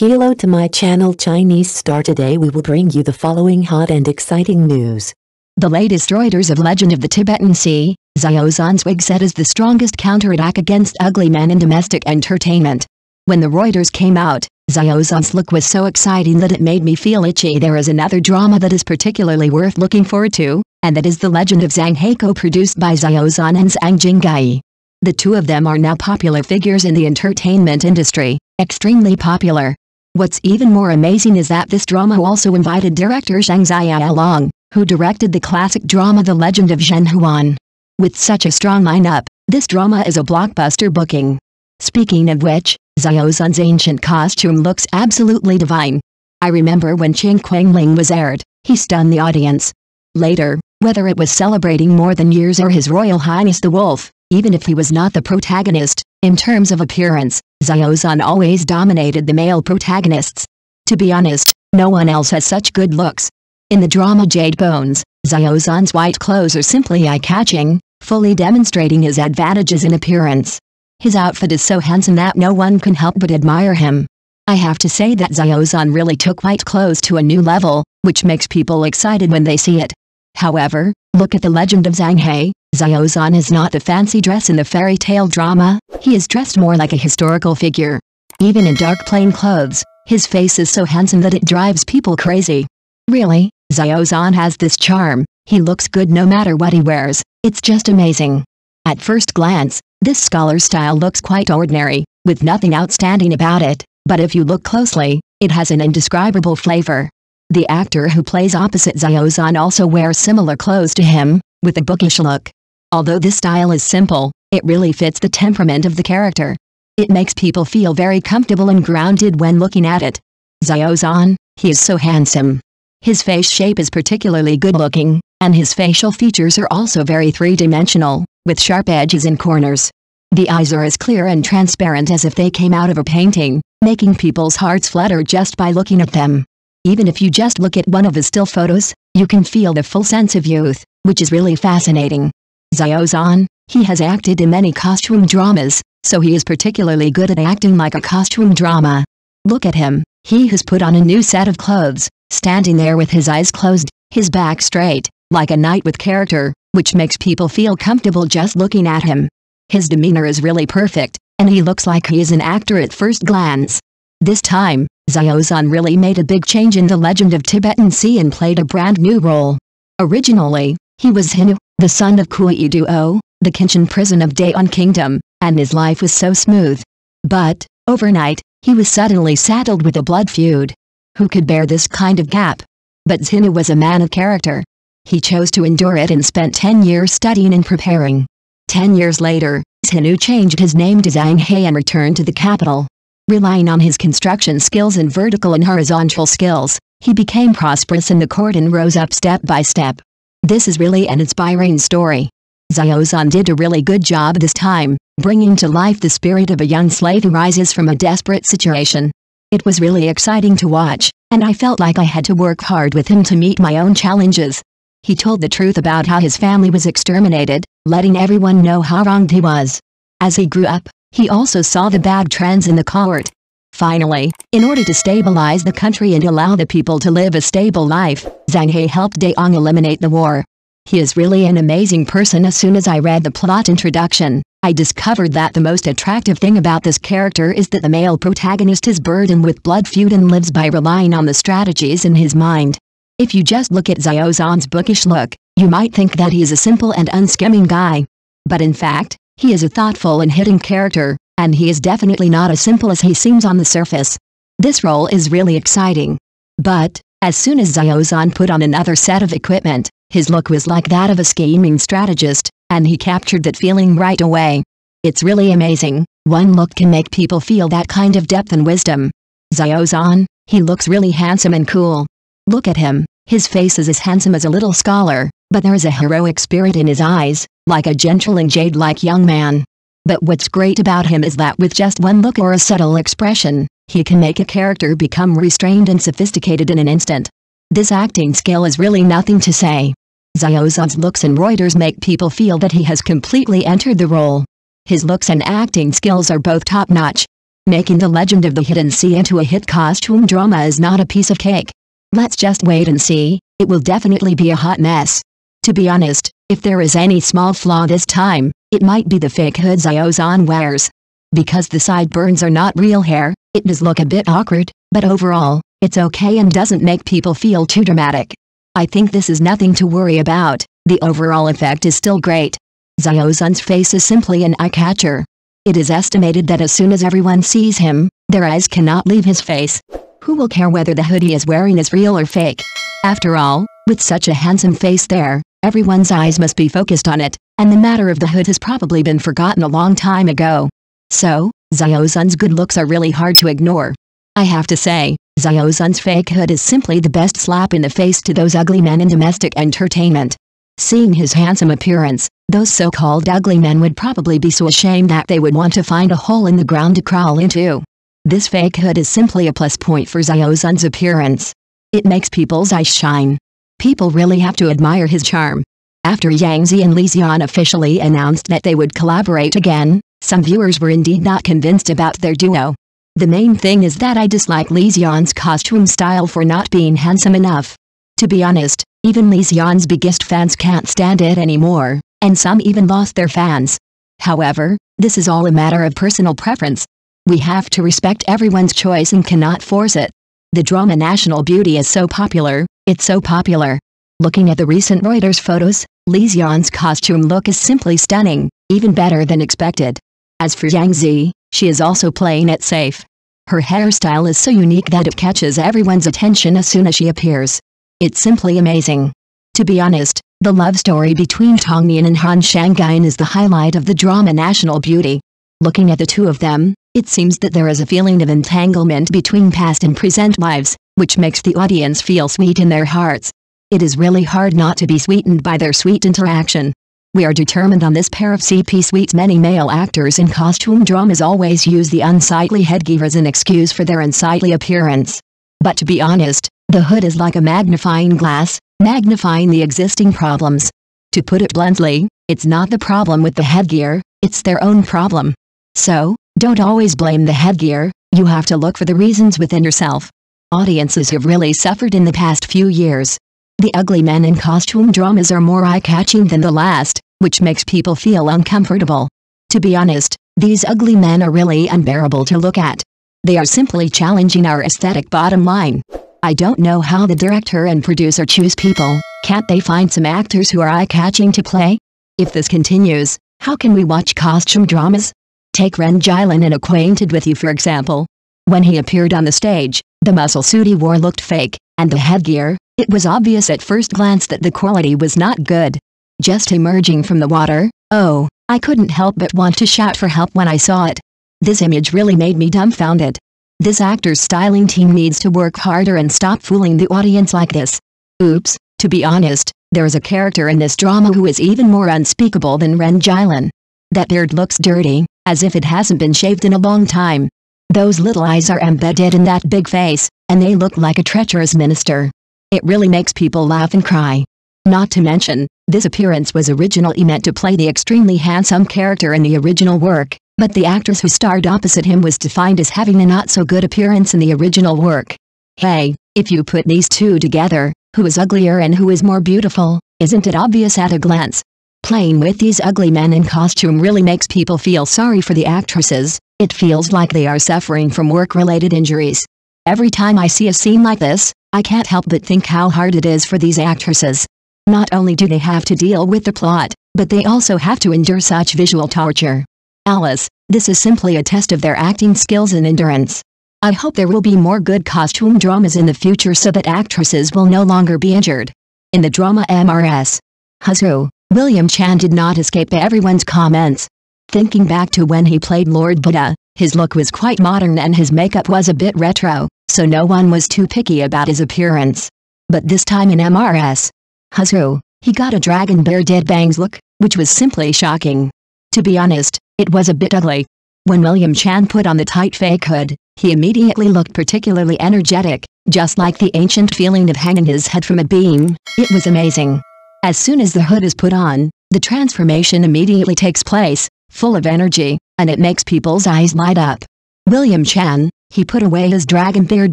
Hello to my channel Chinese Star. Today we will bring you the following hot and exciting news. The latest Reuters of Legend of the Tibetan Sea, Xiao Zhan's wig set is the strongest counterattack against ugly men in domestic entertainment. When the Reuters came out, Xiao Zhan's look was so exciting that it made me feel itchy. There is another drama that is particularly worth looking forward to, and that is the Legend of Zanghai, co-produced by Xiao Zhan and Zhang Jingyi. The two of them are now popular figures in the entertainment industry, extremely popular. What's even more amazing is that this drama also invited director Chen Qing Ling, who directed the classic drama The Legend of Zhen Huan. With such a strong lineup, this drama is a blockbuster booking. Speaking of which, Xiao Zhan's ancient costume looks absolutely divine. I remember when Chen Qing Ling was aired, he stunned the audience. Later, whether it was celebrating more than years or His Royal Highness the Wolf, even if he was not the protagonist, in terms of appearance, Xiao Zhan always dominated the male protagonists. To be honest, no one else has such good looks. In the drama Jade Bones, Xiao Zhan's white clothes are simply eye-catching, fully demonstrating his advantages in appearance. His outfit is so handsome that no one can help but admire him. I have to say that Xiao Zhan really took white clothes to a new level, which makes people excited when they see it. However, look at the Legend of Zanghai. Xiao Zhan is not the fancy dress in the fairy tale drama, he is dressed more like a historical figure. Even in dark plain clothes, his face is so handsome that it drives people crazy. Really, Xiao Zhan has this charm, he looks good no matter what he wears, it's just amazing. At first glance, this scholar style looks quite ordinary, with nothing outstanding about it, but if you look closely, it has an indescribable flavor. The actor who plays opposite Xiao Zhan also wears similar clothes to him, with a bookish look. Although this style is simple, it really fits the temperament of the character. It makes people feel very comfortable and grounded when looking at it. Xiao Zhan, he is so handsome. His face shape is particularly good-looking, and his facial features are also very three-dimensional, with sharp edges and corners. The eyes are as clear and transparent as if they came out of a painting, making people's hearts flutter just by looking at them. Even if you just look at one of his still photos, you can feel the full sense of youth, which is really fascinating. Xiao Zhan, he has acted in many costume dramas, so he is particularly good at acting like a costume drama. Look at him, he has put on a new set of clothes, standing there with his eyes closed, his back straight, like a knight with character, which makes people feel comfortable just looking at him. His demeanor is really perfect, and he looks like he is an actor at first glance. This time, Xiao Zhan really made a big change in the Legend of Tibetan Sea and played a brand new role. Originally, he was Hindu, the son of Duo, the Kenshin prison of Daeon Kingdom, and his life was so smooth. But, overnight, he was suddenly saddled with a blood feud. Who could bear this kind of gap? But Zhenu was a man of character. He chose to endure it and spent 10 years studying and preparing. 10 years later, Zhenu changed his name to Zanghai and returned to the capital. Relying on his construction skills and vertical and horizontal skills, he became prosperous in the court and rose up step by step. This is really an inspiring story. Xiao Zhan did a really good job this time, bringing to life the spirit of a young slave who rises from a desperate situation. It was really exciting to watch, and I felt like I had to work hard with him to meet my own challenges. He told the truth about how his family was exterminated, letting everyone know how wronged he was. As he grew up, he also saw the bad trends in the court. Finally, in order to stabilize the country and allow the people to live a stable life, Zanghai helped Daeong eliminate the war. He is really an amazing person. As soon as I read the plot introduction, I discovered that the most attractive thing about this character is that the male protagonist is burdened with blood feud and lives by relying on the strategies in his mind. If you just look at Xiao Zhan's bookish look, you might think that he is a simple and unscamming guy. But in fact, he is a thoughtful and hidden character, and he is definitely not as simple as he seems on the surface. This role is really exciting. But, as soon as Xiao Zhan put on another set of equipment, his look was like that of a scheming strategist, and he captured that feeling right away. It's really amazing, one look can make people feel that kind of depth and wisdom. Xiao Zhan, he looks really handsome and cool. Look at him, his face is as handsome as a little scholar, but there is a heroic spirit in his eyes, like a gentle and jade-like young man. But what's great about him is that with just one look or a subtle expression, he can make a character become restrained and sophisticated in an instant. This acting skill is really nothing to say. Xiao Zhan's looks and Reuters make people feel that he has completely entered the role. His looks and acting skills are both top-notch. Making the Legend of the Hidden Sea into a hit costume drama is not a piece of cake. Let's just wait and see, it will definitely be a hot mess. To be honest, if there is any small flaw this time, it might be the fake hood Xiao Zhan wears. Because the sideburns are not real hair, it does look a bit awkward, but overall, it's okay and doesn't make people feel too dramatic. I think this is nothing to worry about, the overall effect is still great. Xiao Zhan's face is simply an eye-catcher. It is estimated that as soon as everyone sees him, their eyes cannot leave his face. Who will care whether the hood he is wearing is real or fake? After all, with such a handsome face there, everyone's eyes must be focused on it, and the matter of the hood has probably been forgotten a long time ago. So, Xiao Zhan's good looks are really hard to ignore. I have to say, Xiao Zhan's fake hood is simply the best slap in the face to those ugly men in domestic entertainment. Seeing his handsome appearance, those so-called ugly men would probably be so ashamed that they would want to find a hole in the ground to crawl into. This fake hood is simply a plus point for Xiao Zhan's appearance. It makes people's eyes shine. People really have to admire his charm. After Yang Zi and Li Xian officially announced that they would collaborate again, some viewers were indeed not convinced about their duo. The main thing is that I dislike Li Xian's costume style for not being handsome enough. To be honest, even Li Xian's biggest fans can't stand it anymore, and some even lost their fans. However, this is all a matter of personal preference. We have to respect everyone's choice and cannot force it. The drama National Beauty is so popular, it's so popular. Looking at the recent Reuters photos, Li Xian's costume look is simply stunning, even better than expected. As for Yang Zi, she is also playing it safe. Her hairstyle is so unique that it catches everyone's attention as soon as she appears. It's simply amazing. To be honest, the love story between Tongnian and Han Shangyan is the highlight of the drama National Beauty. Looking at the two of them, it seems that there is a feeling of entanglement between past and present lives, which makes the audience feel sweet in their hearts. It is really hard not to be sweetened by their sweet interaction. We are determined on this pair of CP sweets. Many male actors in costume dramas always use the unsightly headgear as an excuse for their unsightly appearance. But to be honest, the hood is like a magnifying glass, magnifying the existing problems. To put it bluntly, it's not the problem with the headgear, it's their own problem. So, don't always blame the headgear, you have to look for the reasons within yourself. Audiences have really suffered in the past few years. The ugly men in costume dramas are more eye-catching than the last, which makes people feel uncomfortable. To be honest, these ugly men are really unbearable to look at. They are simply challenging our aesthetic bottom line. I don't know how the director and producer choose people. Can't they find some actors who are eye-catching to play? If this continues, how can we watch costume dramas? Take Zheng Xiaolong and Acquainted with You for example. When he appeared on the stage, the muscle suit he wore looked fake, and the headgear, it was obvious at first glance that the quality was not good. Just emerging from the water, oh, I couldn't help but want to shout for help when I saw it. This image really made me dumbfounded. This actor's styling team needs to work harder and stop fooling the audience like this. Oops, to be honest, there is a character in this drama who is even more unspeakable than Zheng Xiaolong. That beard looks dirty, as if it hasn't been shaved in a long time. Those little eyes are embedded in that big face, and they look like a treacherous minister. It really makes people laugh and cry. Not to mention, this appearance was originally meant to play the extremely handsome character in the original work, but the actress who starred opposite him was defined as having a not-so-good appearance in the original work. Hey, if you put these two together, who is uglier and who is more beautiful, isn't it obvious at a glance? Playing with these ugly men in costume really makes people feel sorry for the actresses. It feels like they are suffering from work-related injuries. Every time I see a scene like this, I can't help but think how hard it is for these actresses. Not only do they have to deal with the plot, but they also have to endure such visual torture. Alice, this is simply a test of their acting skills and endurance. I hope there will be more good costume dramas in the future so that actresses will no longer be injured. In the drama MRS Huzu, William Chan did not escape everyone's comments. Thinking back to when he played Lord Buddha, his look was quite modern and his makeup was a bit retro, so no one was too picky about his appearance. But this time in MRS Huzu, he got a dragon bear dead bangs look, which was simply shocking. To be honest, it was a bit ugly. When William Chan put on the tight fake hood, he immediately looked particularly energetic, just like the ancient feeling of hanging his head from a beam. It was amazing. As soon as the hood is put on, the transformation immediately takes place, full of energy, and it makes people's eyes light up. William Chan, he put away his dragon beard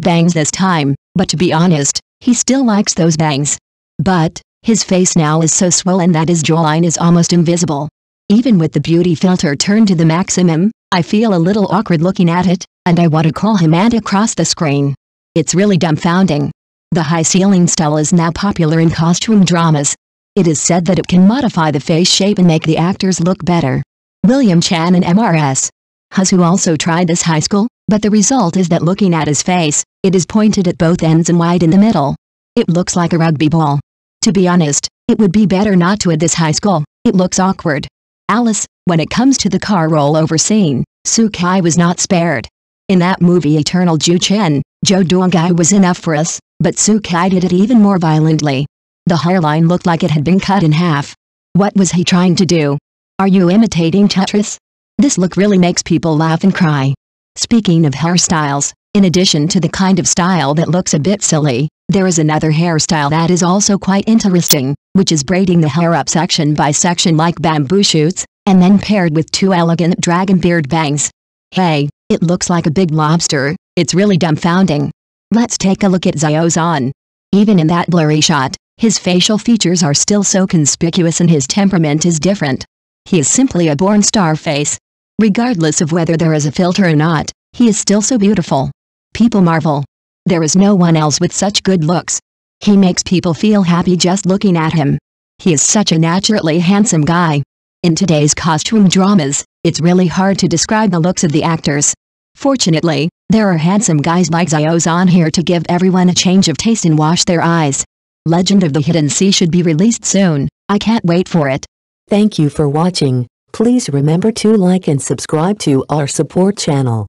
bangs this time, but to be honest, he still likes those bangs. But his face now is so swollen that his jawline is almost invisible. Even with the beauty filter turned to the maximum, I feel a little awkward looking at it, and I want to call him Ant across the screen. It's really dumbfounding. The high ceiling style is now popular in costume dramas. It is said that it can modify the face shape and make the actors look better. William Chan and MRS. Hasu also tried this high school, but the result is that looking at his face, it is pointed at both ends and wide in the middle. It looks like a rugby ball. To be honest, it would be better not to add this high school, it looks awkward. Alice, when it comes to the car rollover scene, Sukai was not spared. In that movie Eternal Ju Chen, Zhou Duangai was enough for us, but Sukai did it even more violently. The hairline looked like it had been cut in half. What was he trying to do? Are you imitating Tetris? This look really makes people laugh and cry. Speaking of hairstyles, in addition to the kind of style that looks a bit silly, there is another hairstyle that is also quite interesting, which is braiding the hair up section by section like bamboo shoots, and then paired with two elegant dragon beard bangs. Hey, it looks like a big lobster, it's really dumbfounding. Let's take a look at Xiao Zhan. Even in that blurry shot, his facial features are still so conspicuous and his temperament is different. He is simply a born star face. Regardless of whether there is a filter or not, he is still so beautiful. People marvel. There is no one else with such good looks. He makes people feel happy just looking at him. He is such a naturally handsome guy. In today's costume dramas, it's really hard to describe the looks of the actors. Fortunately, there are handsome guys like Xiao Zhan here to give everyone a change of taste and wash their eyes. Legend of the Hidden Sea should be released soon. I can't wait for it. Thank you for watching. Please remember to like and subscribe to our support channel.